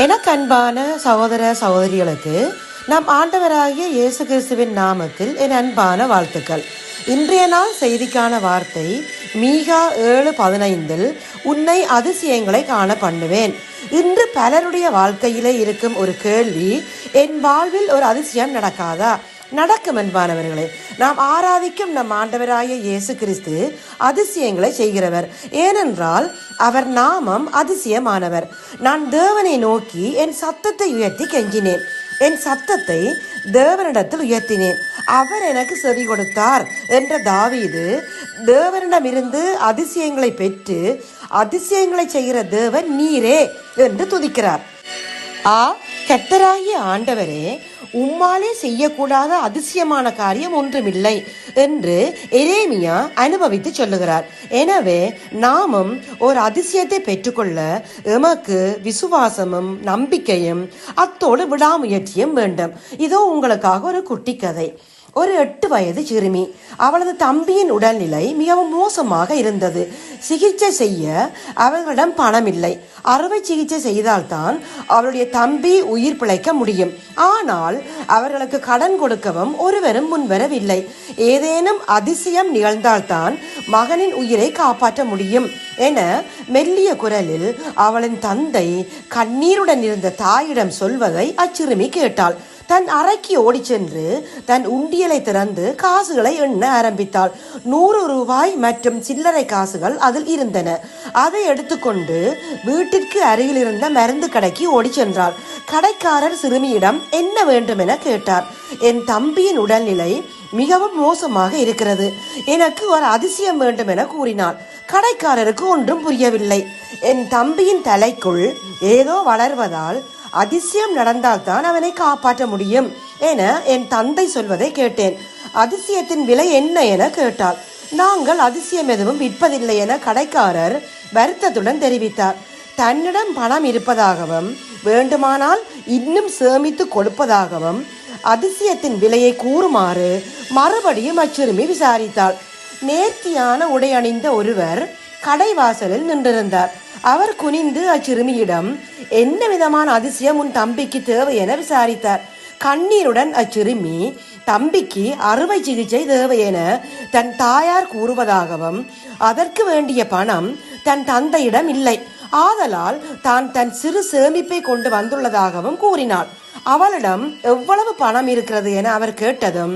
எனக்கு அன்பான சகோதர சகோதரிகளுக்கு நம் ஆண்டவராகிய இயேசு கிறிஸ்துவின் நாமத்தில் என் அன்பான வாழ்த்துக்கள். இன்றைய நாள் செய்திக்கான வார்த்தை மீகா 7:15 உன்னை அதிசயங்களை காண பண்ணுவேன். இன்று பலருடைய வாழ்க்கையிலே இருக்கும் ஒரு கேள்வி, என் வாழ்வில் ஒரு அதிசயம் நடக்காதா? நடக்கும் அன்பானவர்களே. நாம் ஆராதிக்கும் நம் ஆண்டவராகிய இயேசு கிறிஸ்து அதிசயங்களை செய்கிறவர். ஏனென்றால் அவர் நாமம் அதிசயமானவர். நான் தேவனை நோக்கி என் சத்தத்தை உயர்த்தி கெஞ்சினேன். என் சத்தத்தை தேவனிடத்தில் உயர்த்தினேன், அவர் எனக்கு செவி கொடுத்தார் என்ற தாவீது தேவனிடமிருந்து அதிசயங்களை பெற்று அதிசயங்களை செய்கிற தேவன் நீரே என்று துதிக்கிறார். கர்த்தராகிய ஆண்டவரே, உம்மாலே செய்யக்கூடாத அதிசயமான காரியம் ஒன்றுமில்லை என்று எரேமியா அனுபவித்து சொல்லுகிறார். எனவே நாமும் ஒரு அதிசயத்தை பெற்றுக்கொள்ள எமக்கு விசுவாசமும் நம்பிக்கையும் அத்தோடு விடாமுயற்சியும் வேண்டும். இதோ உங்களுக்காக ஒரு குட்டி கதை. ஒரு 8 வயது சிறுமி. அவளது தம்பியின் உடல்நிலை மிகவும் மோசமாக இருந்தது. சிகிச்சை செய்ய அவர்களிடம் பணம் இல்லை. அறுவை சிகிச்சை செய்தால்தான் அவளுடைய தம்பி உயிர் பிழைக்க முடியும். ஆனால் அவர்களுக்கு கடன் கொடுக்கவும் ஒருவரும் முன்வரவில்லை. ஏதேனும் அதிசயம் நிகழ்ந்தால்தான் மகனின் உயிரை காப்பாற்ற முடியும் என மெல்லிய குரலில் அவளின் தந்தை கண்ணீருடன் இருந்த தாயிடம் சொல்வதை அச்சிறுமி கேட்டாள். தன் அறைக்கு ஓடி சென்று தன் உண்டியலை திறந்து காசுகளை எண்ண ஆரம்பித்தாள். 100 ரூபாய் மற்றும் சில்லறை காசுகள் அதில் இருந்தன. அதை எடுத்துக்கொண்டு வீட்டிற்கு அருகில் இருந்த மருந்து கடைக்கு ஓடி சென்றாள். கடைக்காரர் சிறுமியிடம் என்ன வேண்டும் என கேட்டார். என் தம்பியின் உடல்நிலை மிகவும் மோசமாக இருக்கிறது, எனக்கு ஒரு அதிசயம் வேண்டும் என கூறினாள். கடைக்காரருக்கு ஒன்றும் புரியவில்லை. என் தம்பியின் தலைக்குள் ஏதோ வளர்வதால் அதிசயம் நடந்தால்தான் அவனை காப்பாற்ற முடியும் என என் தந்தை சொல்வதை கேட்டேன். அதிசயத்தின் விலை என்ன என கேட்டாள். நாங்கள் அதிசயம் எதுவும் விற்பதில்லை என கடைக்காரர் வருத்தத்துடன் தெரிவித்தார். தன்னிடம் பணம் இருப்பதாகவும் வேண்டுமானால் இன்னும் சேமித்து கொடுப்பதாகவும் அதிசயத்தின் விலையை கூறுமாறு மறுபடியும் அச்சிறுமி விசாரித்தாள். நேர்த்தியான உடை அணிந்த ஒருவர் கடைவாசலில் நின்றிருந்தார். அவர் குனிந்து அச்சிறுமியிடம் என்ன விதமான அதிசயம் உன் தம்பிக்கு தேவை என விசாரித்தார். கண்ணீருடன் அச்சிறுமி தம்பிக்கு அறுவை சிகிச்சை தேவை என தன் தாயார் கூறுவதாகவும் அதற்கு வேண்டிய பணம் தன் தந்தையிடம் இல்லை, ஆதலால் தான் தன் சிறு சேமிப்பை கொண்டு வந்துள்ளதாகவும் கூறினாள். அவளிடம் எவ்வளவு பணம் இருக்கிறது என அவர் கேட்டதும்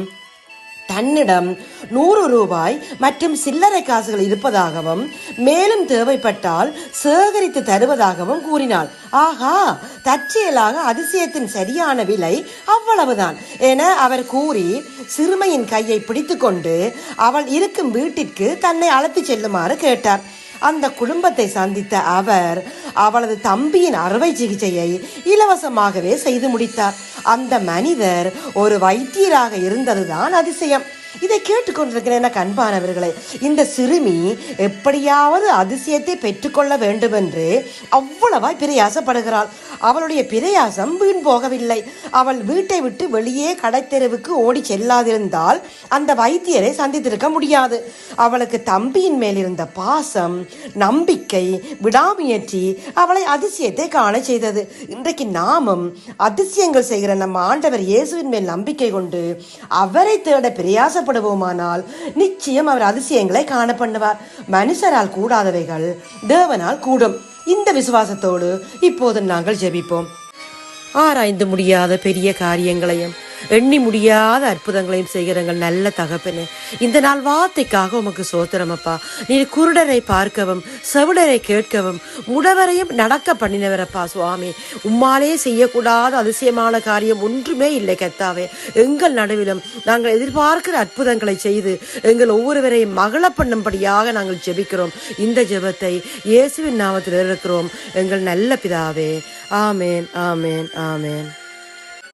தன்னிடம் 100 ரூபாய் மற்றும் சில்லறை காசுகள் இருப்பதாகவும் மேலும் தேவைப்பட்டால் சேகரித்து தருவதாகவும் கூறினாள். ஆகா, தற்செயலாக அதிசயத்தின் சரியான விலை அவ்வளவுதான் என அவர் கூறி சிறுமியின் கையை பிடித்து கொண்டு அவள் இருக்கும் வீட்டிற்கு தன்னை அழைத்து செல்லுமாறு கேட்டார். அந்த குடும்பத்தை சந்தித்த அவர் அவளது தம்பியின் அறுவை சிகிச்சையை இலவசமாகவே செய்து முடித்தார். அந்த மனிதர் ஒரு வைத்தியராக இருந்ததுதான் அதிசயம். இதை கேட்டுக்கொண்டிருக்கிற எனக்கு அன்பானவர்களே, இந்த சிறுமி எப்படியாவது அதிசயத்தை பெற்றுக்கொள்ள வேண்டும் என்று அவ்வளவாய் பிரயாசப்படுகிறாள். அவளுடைய பிரயாசம் வீண் போகவில்லை. அவள் வீட்டை விட்டு வெளியே கடைத்தெருவுக்கு ஓடி செல்லாதிருந்தால் அந்த வைத்தியரை சந்தித்திருக்க முடியாது. அவளுக்கு தம்பியின் மேல் இருந்த பாசம், நம்பிக்கை, விடாமுயற்சி அவளை அதிசயத்தை காண செய்தது. இன்றைக்கு நாமும் அதிசயங்கள் செய்கிற நம்ம ஆண்டவர் இயேசுவின் மேல் நம்பிக்கை கொண்டு அவரை தேட பிரயாசப்படுவோமானால் நிச்சயம் அவர் அதிசயங்களை காண பண்ணுவார். மனுஷரால் கூடாதவைகள் தேவனால் கூடும். இந்த விசுவாசத்தோடு இப்போது நாங்கள் ஜெபிப்போம். ஆராய்ந்து முடியாத பெரிய காரியங்களையும் எண்ணி முடியாத அற்புதங்களையும் செய்கிறங்கள் நல்ல தகப்பனே, இந்த நாள் வார்த்தைக்காக உமக்கு சோத்திரமப்பா. நீர் குருடரை பார்க்கவும் செவிடரை கேட்கவும் முடவரையும் நடக்க பண்ணினவரப்பா. சுவாமி, உம்மாலே செய்யக்கூடாத அதிசயமான காரியம் ஒன்றுமே இல்லை கர்த்தாவே. எங்கள் நடுவிலும் நாங்கள் எதிர்பார்க்கிற அற்புதங்களை செய்து எங்கள் ஒவ்வொருவரையும் மகள பண்ணும்படியாக நாங்கள் ஜெபிக்கிறோம். இந்த ஜெபத்தை இயேசுவின் நாமத்தில் இருக்கிறோம் எங்கள் நல்ல பிதாவே. ஆமேன், ஆமேன், ஆமேன்.